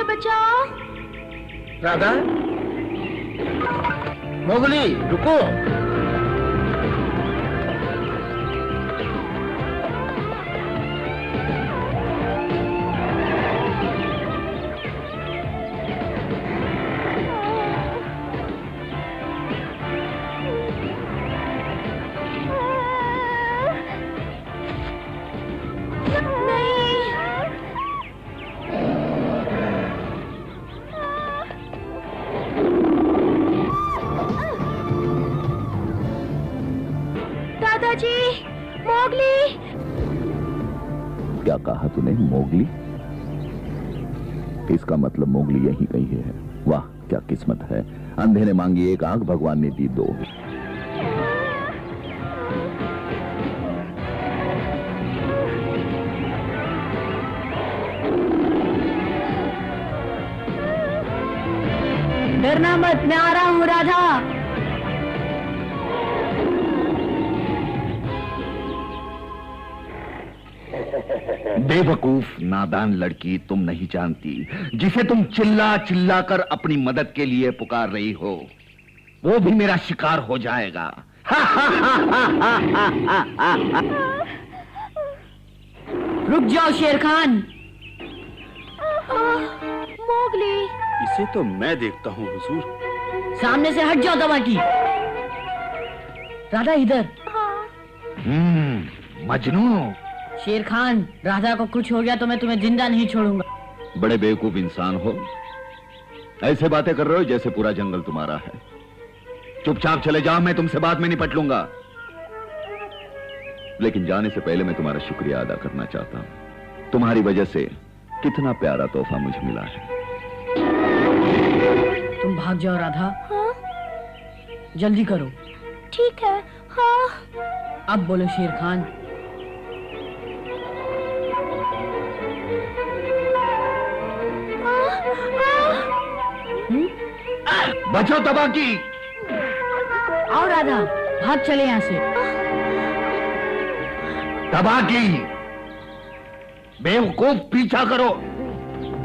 बचाओ। राधा, मोगली रुको। क्या कहा तूने, मोगली? इसका मतलब मोगली यहीं कहीं है। वाह क्या किस्मत है। अंधे ने मांगी एक आंख, भगवान ने दी दो। डरना मत, मैं आ रहा हूँ राधा। बेवकूफ नादान लड़की, तुम नहीं जानती जिसे तुम चिल्ला चिल्ला कर अपनी मदद के लिए पुकार रही हो, वो भी मेरा शिकार हो जाएगा। रुक जाओ शेर खान। मोगली, इसे तो मैं देखता हूँ हुजूर। सामने से हट जाओ दवाटी। राधा इधर। मजनू। शेर खान, राधा को कुछ हो गया तो मैं तुम्हें जिंदा नहीं छोड़ूंगा। बड़े बेवकूफ इंसान हो, ऐसे बातें कर रहे हो जैसे पूरा जंगल तुम्हारा है। चुपचाप चले जाओ, मैं तुमसे बाद में निपट लूंगा। लेकिन जाने से पहले मैं तुम्हारा शुक्रिया अदा करना चाहता हूं। तुम्हारी वजह से कितना प्यारा तोहफा मुझे मिला है। तुम भाग जाओ राधा। हाँ? जल्दी करो। ठीक है। हाँ। अब बोलो शेर खान। बचो तबाकी। आओ राधा, भाग चले यहाँ से। तबाकी, बेवकूफ पीछा करो।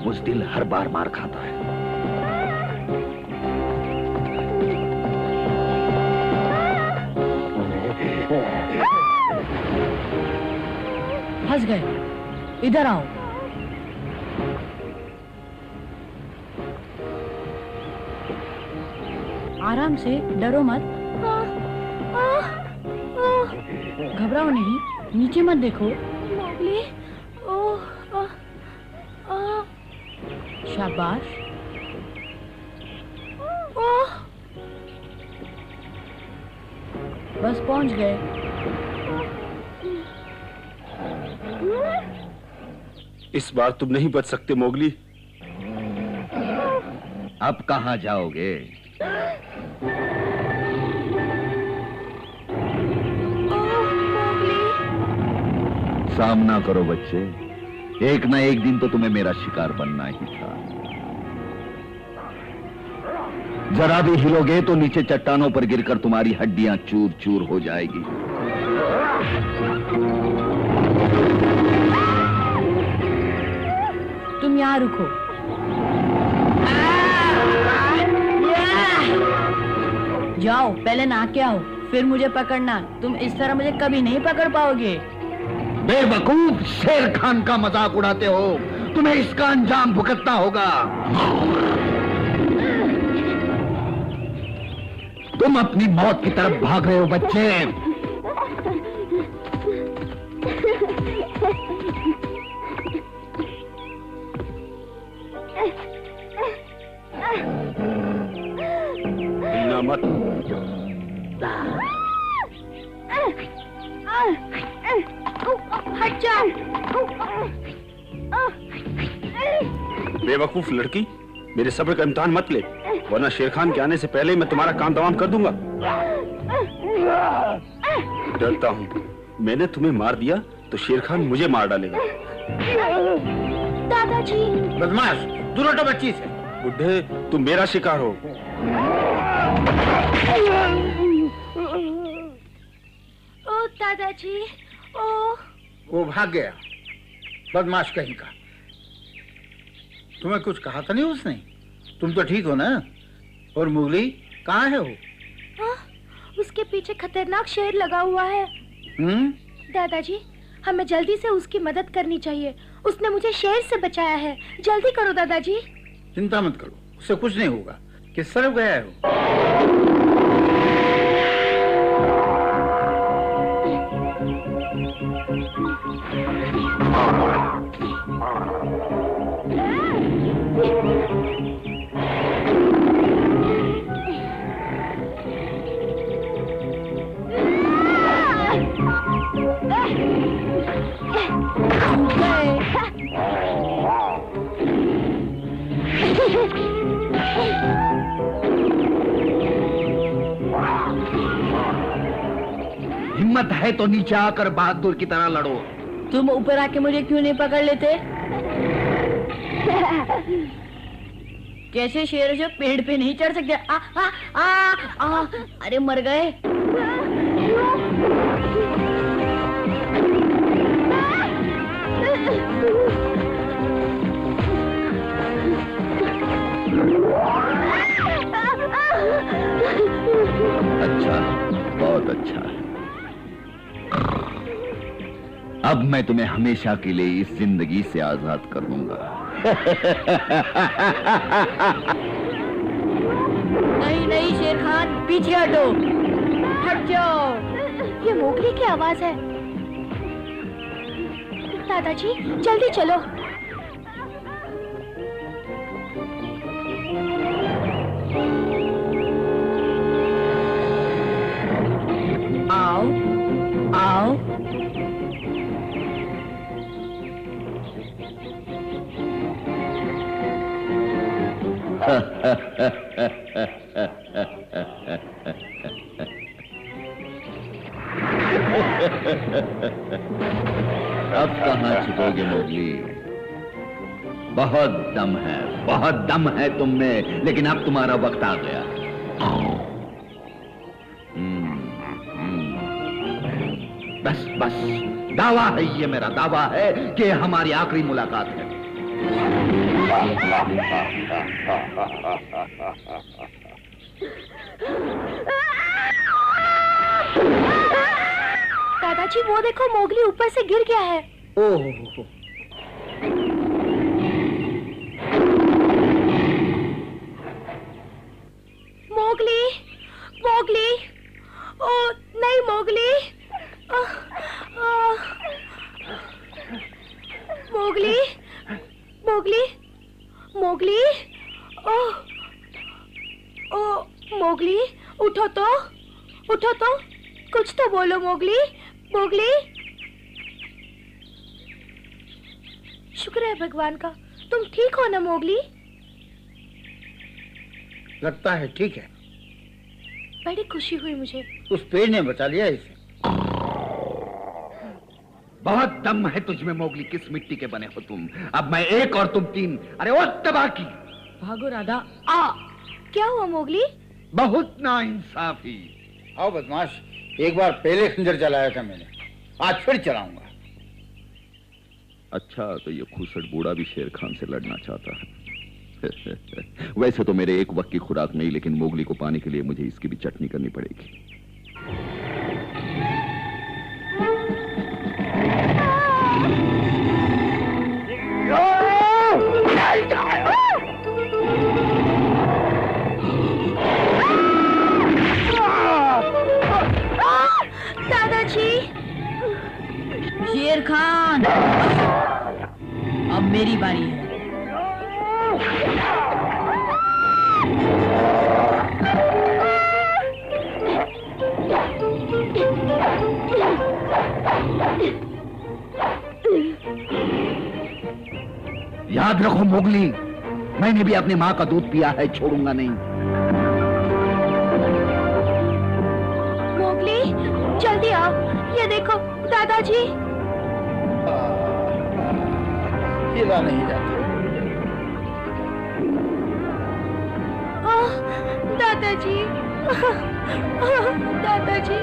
बुज़दिल हर बार मार खाता है। फंस गए, इधर आओ। आराम से, डरो मत। घबराओ नहीं, नीचे मत देखो। मोगली, शाबाश। बस पहुंच गए। इस बार तुम नहीं बच सकते मोगली। अब कहां जाओगे? सामना करो बच्चे, एक ना एक दिन तो तुम्हें मेरा शिकार बनना ही था। जरा भी हिलोगे तो नीचे चट्टानों पर गिरकर तुम्हारी हड्डियां चूर चूर हो जाएगी। तुम यहाँ रुको। जाओ, पहले नहा के आओ, फिर मुझे पकड़ना। तुम इस तरह मुझे कभी नहीं पकड़ पाओगे। बेवकूफ, शेर खान का मजाक उड़ाते हो। तुम्हें इसका अंजाम भुगतना होगा। तुम अपनी मौत की तरफ भाग रहे हो बच्चे। हिलना मत। हट जा। बेवकूफ लड़की, मेरे सब्र का इम्तिहान मत ले, वरना शेर खान के आने से पहले ही मैं तुम्हारा काम तमाम कर दूंगा। डरता हूँ, मैंने तुम्हें मार दिया तो शेर खान मुझे मार डालेगा। दादाजी। बदमाश, दूर हटो बच्ची से। बुढ़े, तुम मेरा शिकार हो। ओ दादाजी, ओ। वो भाग गया, बदमाश कहीं का। तुम्हें कुछ कहा था नहीं उसने? तुम तो ठीक हो ना? और मुगली कहाँ है वो? उसके पीछे खतरनाक शेर लगा हुआ है। दादाजी, हमें जल्दी से उसकी मदद करनी चाहिए। उसने मुझे शेर से बचाया है। जल्दी करो दादाजी। चिंता मत करो, उससे कुछ नहीं होगा। किस तरफ गया है वो? हिम्मत है तो नीचे आकर बहादुर की तरह लड़ो। तुम ऊपर आके मुझे क्यों नहीं पकड़ लेते? कैसे शेर जो पेड़ पे नहीं चढ़ सकते? आ, आ, आ, आ, अरे मर गए। अच्छा, बहुत अच्छा। अब मैं तुम्हें हमेशा के लिए इस जिंदगी से आजाद कर दूंगा। नहीं नहीं शेर खान, पीछे हटो, हट जाओ। ये मोगली की आवाज है। दादाजी जल्दी चलो। आओ आओ। अब कहाँ छुपोगे मोगली? बहुत दम है तुम में, लेकिन अब तुम्हारा वक्त आ गया। बस बस, दावा है, ये मेरा दावा है कि हमारी आखिरी मुलाकात है। दादाजी वो देखो, मोगली ऊपर से गिर गया है। ओह, मोगली, मोगली, ओ नहीं मोगली, मोगली, मोगली, मोगली, ओ मोगली, उठो तो, उठो तो, कुछ तो बोलो मोगली, मोगली। शुक्र है भगवान का, तुम ठीक हो ना मोगली? लगता है ठीक है। बड़ी खुशी हुई मुझे। उस पेड़ ने बचा लिया इसे। बहुत दम है तुझमें मोगली, किस मिट्टी के बने हो तुम? अब मैं एक और तुम तीन। अरे वो तबाकी, भागो राधा। क्या हुआ मोगली? बहुत नाइंसाफी। आओ बदमाश, एक बार पहले खंजर चलाया था मैंने, आज फिर चलाऊंगा। अच्छा, तो ये खूसट बूढ़ा भी शेर खान से लड़ना चाहता है। वैसे तो मेरे एक वक्त की खुराक नहीं, लेकिन मोगली को पाने के लिए मुझे इसकी भी चटनी करनी पड़ेगी। दादाजी, शेर खान, अब मेरी बारी है। याद रखो मोगली, मैंने भी अपनी माँ का दूध पिया है, छोड़ूंगा नहीं। मोगली जल्दी आओ, ये देखो दादाजी। हिला नहीं जाती। दादाजी, दादाजी।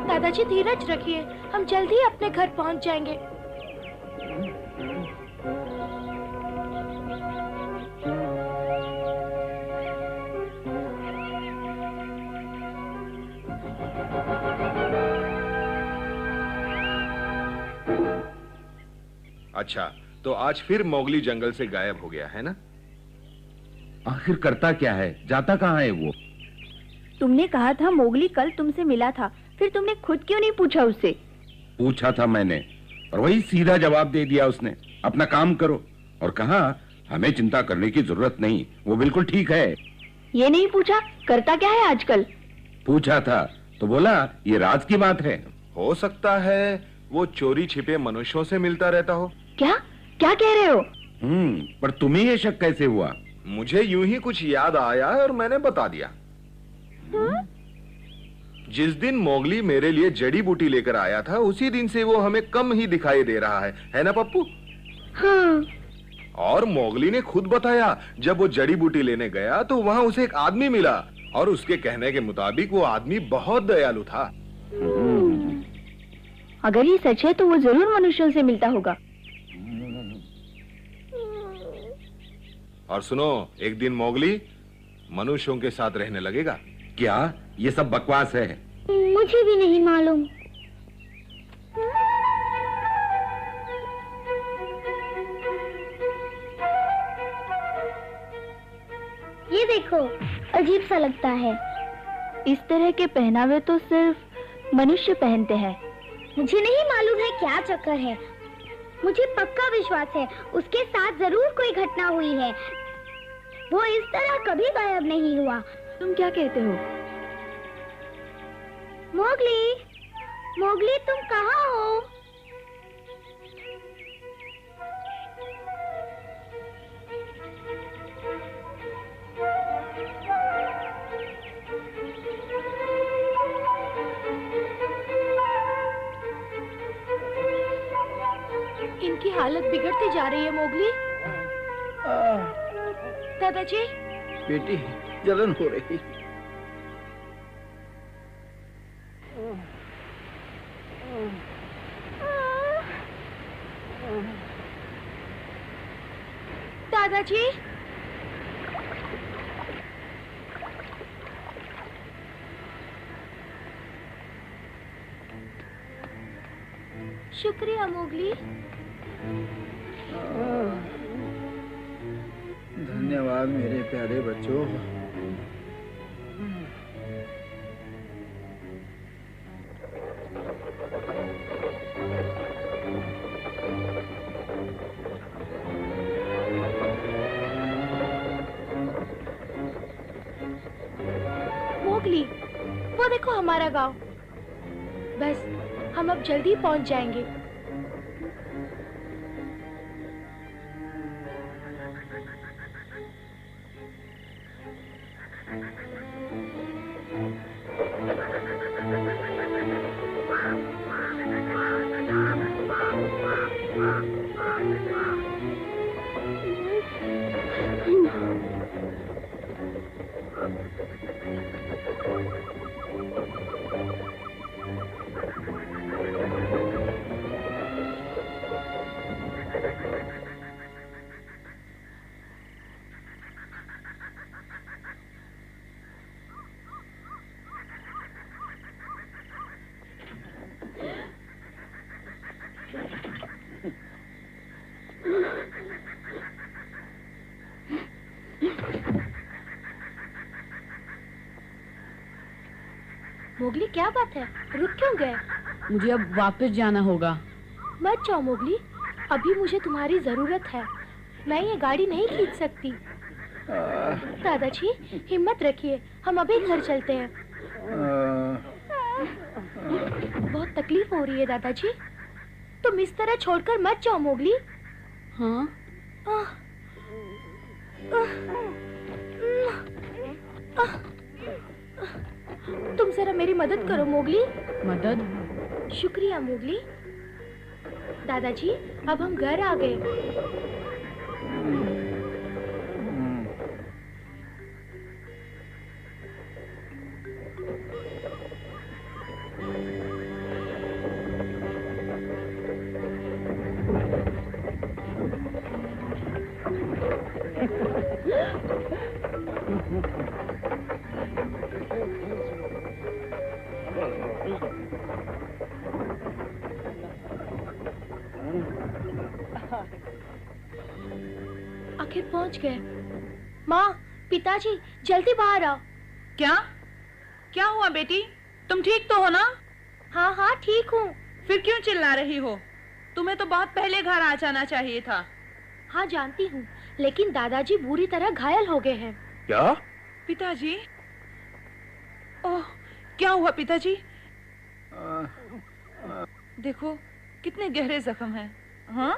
दादाजी धीरज रखिए, हम जल्दी ही अपने घर पहुंच जाएंगे। अच्छा, तो आज फिर मोगली जंगल से गायब हो गया है ना? आखिर करता क्या है, जाता कहाँ है वो? तुमने कहा था मोगली कल तुमसे मिला था, फिर तुमने खुद क्यों नहीं पूछा उससे? पूछा था मैंने, और वही सीधा जवाब दे दिया उसने, अपना काम करो, और कहा हमें चिंता करने की जरूरत नहीं, वो बिल्कुल ठीक है। ये नहीं पूछा करता क्या है आजकल? पूछा था तो बोला ये राज की बात है। हो सकता है वो चोरी छिपे मनुष्यों से मिलता रहता हो। क्या क्या कह रहे हो? पर तुम्हें ये शक कैसे हुआ? मुझे यूं ही कुछ याद आया और मैंने बता दिया। जिस दिन मोगली मेरे लिए जड़ी बूटी लेकर आया था, उसी दिन से वो हमें कम ही दिखाई दे रहा है ना पप्पू? हाँ। और मोगली ने खुद बताया, जब वो जड़ी बूटी लेने गया तो वहां उसे एक आदमी मिला, और उसके कहने के मुताबिक वो आदमी बहुत दयालु था। अगर ये सच है तो वो जरूर मनुष्यों से मिलता होगा। और सुनो, एक दिन मोगली मनुष्यों के साथ रहने लगेगा। क्या ये सब बकवास है? मुझे भी नहीं मालूम। ये देखो, अजीब सा लगता है। इस तरह के पहनावे तो सिर्फ मनुष्य पहनते हैं। मुझे नहीं मालूम है क्या चक्कर है। मुझे पक्का विश्वास है उसके साथ जरूर कोई घटना हुई है। वो इस तरह कभी गायब नहीं हुआ। तुम क्या कहते हो? मोगली, मोगली तुम कहाँ हो? इनकी हालत बिगड़ती जा रही है मोगली। दादाजी, बेटी जलन हो रही। दादाजी, शुक्रिया मोगली। धन्यवाद मेरे प्यारे बच्चों। मोगली, वो देखो हमारा गांव। बस हम अब जल्दी पहुंच जाएंगे। मोगली, क्या बात है? रुक क्यों गए? मुझे अब वापस जाना होगा। मत जाओ मोगली, अभी मुझे तुम्हारी जरूरत है। मैं ये गाड़ी नहीं खींच सकती। दादाजी, हिम्मत रखिए, हम अभी घर चलते हैं। बहुत तकलीफ हो रही है दादाजी। तुम इस तरह छोड़कर मत जाओ मोगली। हाँ? तुम जरा मेरी मदद करो मोगली। मदद? शुक्रिया मोगली। दादाजी, अब हम घर आ गए। आखिर पहुंच गए। माँ, पिताजी, जल्दी बाहर आओ। क्या क्या हुआ बेटी? तुम ठीक तो हो ना? हाँ हाँ ठीक हूँ। फिर क्यों चिल्ला रही हो? तुम्हें तो बहुत पहले घर आ जाना चाहिए था। हाँ जानती हूँ, लेकिन दादाजी बुरी तरह घायल हो गए हैं। क्या? पिताजी? ओह, क्या हुआ पिताजी? देखो कितने गहरे जख्म हैं। हाँ?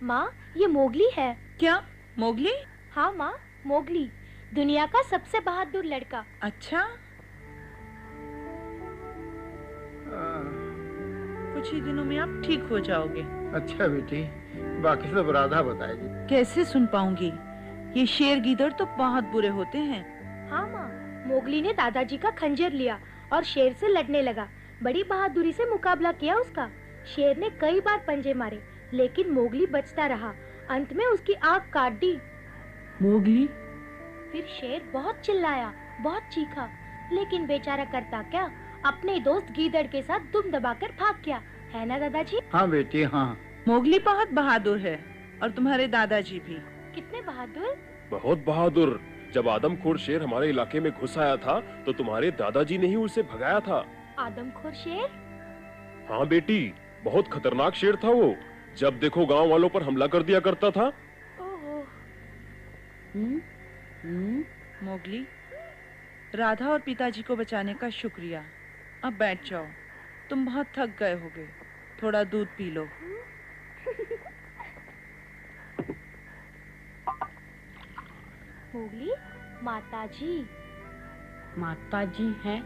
माँ, ये मोगली है। क्या मोगली? हाँ माँ, मोगली, दुनिया का सबसे बहादुर लड़का। अच्छा, कुछ ही दिनों में आप ठीक हो जाओगे। अच्छा बेटी, बाकी सब राधा बताएगी। कैसे सुन पाऊंगी? ये शेर गीदड़ तो बहुत बुरे होते हैं। हाँ माँ, मोगली ने दादाजी का खंजर लिया और शेर से लड़ने लगा। बड़ी बहादुरी से मुकाबला किया उसका। शेर ने कई बार पंजे मारे, लेकिन मोगली बचता रहा। अंत में उसकी आंख काट दी। मोगली? फिर शेर बहुत चिल्लाया, बहुत चीखा, लेकिन बेचारा करता क्या, अपने दोस्त गीदड़ के साथ दुम दबाकर भाग गया। है ना दादाजी? हाँ बेटी हाँ। मोगली बहुत बहादुर है, और तुम्हारे दादाजी भी। कितने बहादुर? बहुत बहादुर। जब आदमखोर शेर हमारे इलाके में घुस आया था तो तुम्हारे दादाजी ने ही उसे भगाया था। आदमखोर शेर? हाँ बेटी, बहुत खतरनाक शेर था वो। जब देखो गांव वालों पर हमला कर दिया करता था। ओहो। मोगली, राधा और पिताजी को बचाने का शुक्रिया। अब बैठ जाओ, तुम बहुत थक गए होगे। थोड़ा दूध पी लो। मोगली, माताजी। माताजी हैं?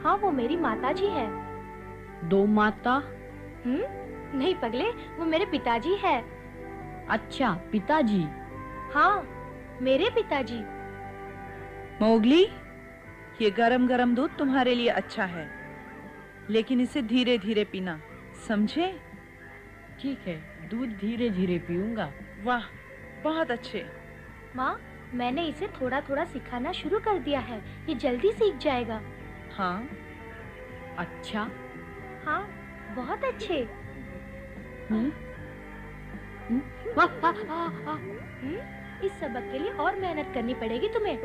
हाँ, वो मेरी माताजी है। दो माता? नहीं पगले, वो मेरे पिताजी है। अच्छा, पिताजी? हाँ, मेरे पिताजी। मोगली, ये गरम गरम दूध तुम्हारे लिए अच्छा है, लेकिन इसे धीरे धीरे पीना, समझे? ठीक है, दूध धीरे धीरे पीऊंगा। वाह, बहुत अच्छे। माँ, मैंने इसे थोड़ा थोड़ा सिखाना शुरू कर दिया है। ये जल्दी सीख जाएगा। हाँ? अच्छा? हाँ, बहुत अच्छे। इस सबक के लिए और मेहनत करनी पड़ेगी तुम्हें।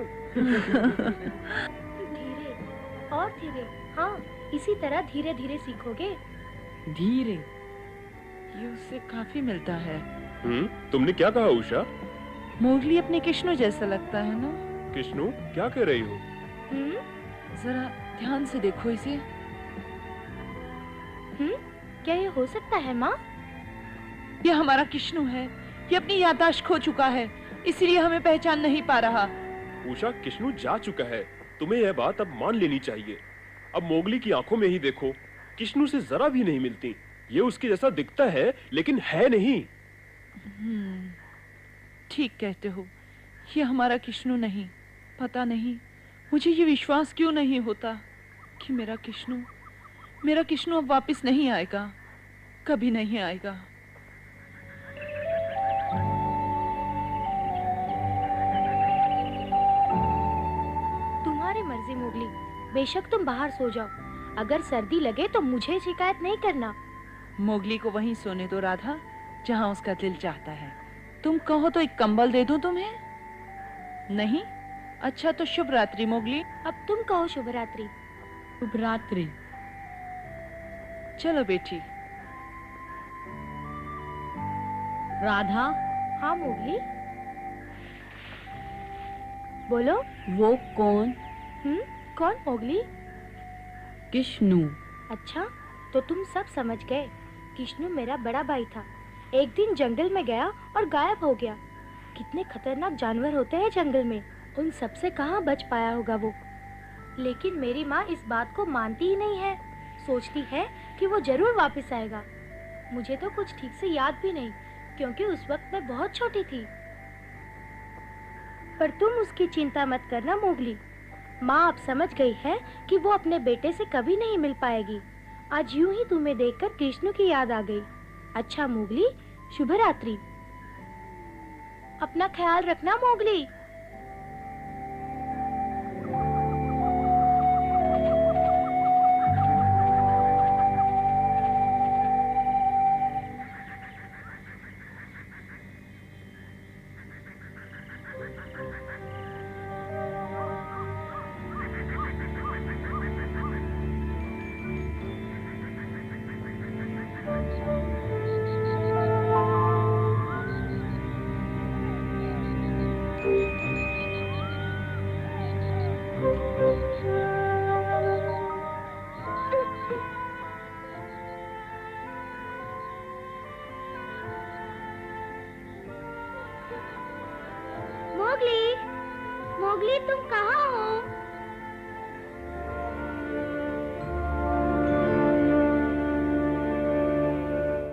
धीरे और धीरे। हाँ, इसी तरह धीरे धीरे सीखोगे। धीरे? ये उससे काफी मिलता है। तुमने क्या कहा उषा? मोगली अपने कृष्णु जैसा लगता है ना? कृष्णु? क्या कह रही हो? जरा ध्यान से देखो इसे। क्या ये हो सकता है माँ? ये हमारा कृष्णु है। ये अपनी याददाश्त खो चुका है, इसीलिए हमें पहचान नहीं पा रहा। उषा, कृष्णु जा चुका है। तुम्हें यह बात अब मान लेनी चाहिए। अब मोगली की आंखों में ही देखो, कृष्णु से जरा भी नहीं मिलती। ये उसके जैसा दिखता है, लेकिन है नहीं। ठीक कहते हो, ये हमारा कृष्णु नहीं। पता नहीं मुझे ये विश्वास क्यों नहीं होता कि मेरा कृष्णु अब वापस नहीं आएगा, कभी नहीं आएगा। तुम्हारी मर्जी मोगली, बेशक तुम बाहर सो जाओ। अगर सर्दी लगे तो मुझे शिकायत नहीं करना। मोगली को वहीं सोने दो राधा, जहां उसका दिल चाहता है। तुम कहो तो एक कंबल दे दूं तुम्हें? नहीं? अच्छा तो शुभ रात्रि मोगली। अब तुम कहो शुभ रात्रि। शुभ रात्रि। चलो बेटी। राधा? हाँ मोगली? बोलो। वो कौन? कौन मोगली? कृष्णु। अच्छा, तो तुम सब समझ गए। कृष्णु मेरा बड़ा भाई था। एक दिन जंगल में गया और गायब हो गया। कितने खतरनाक जानवर होते हैं जंगल में, उन सब से कहाँ बच पाया होगा वो। लेकिन मेरी माँ इस बात को मानती ही नहीं है। सोचती है कि वो जरूर वापस आएगा। मुझे तो कुछ ठीक से याद भी नहीं, क्योंकि उस वक्त मैं बहुत छोटी थी। पर तुम उसकी चिंता मत करना मोगली। माँ अब समझ गई है कि वो अपने बेटे से कभी नहीं मिल पाएगी। आज यूं ही तुम्हें देखकर कृष्णु की याद आ गई। अच्छा मोगली, शुभ रात्रि। अपना ख्याल रखना मोगली। मोगली तुम कहाँ हो?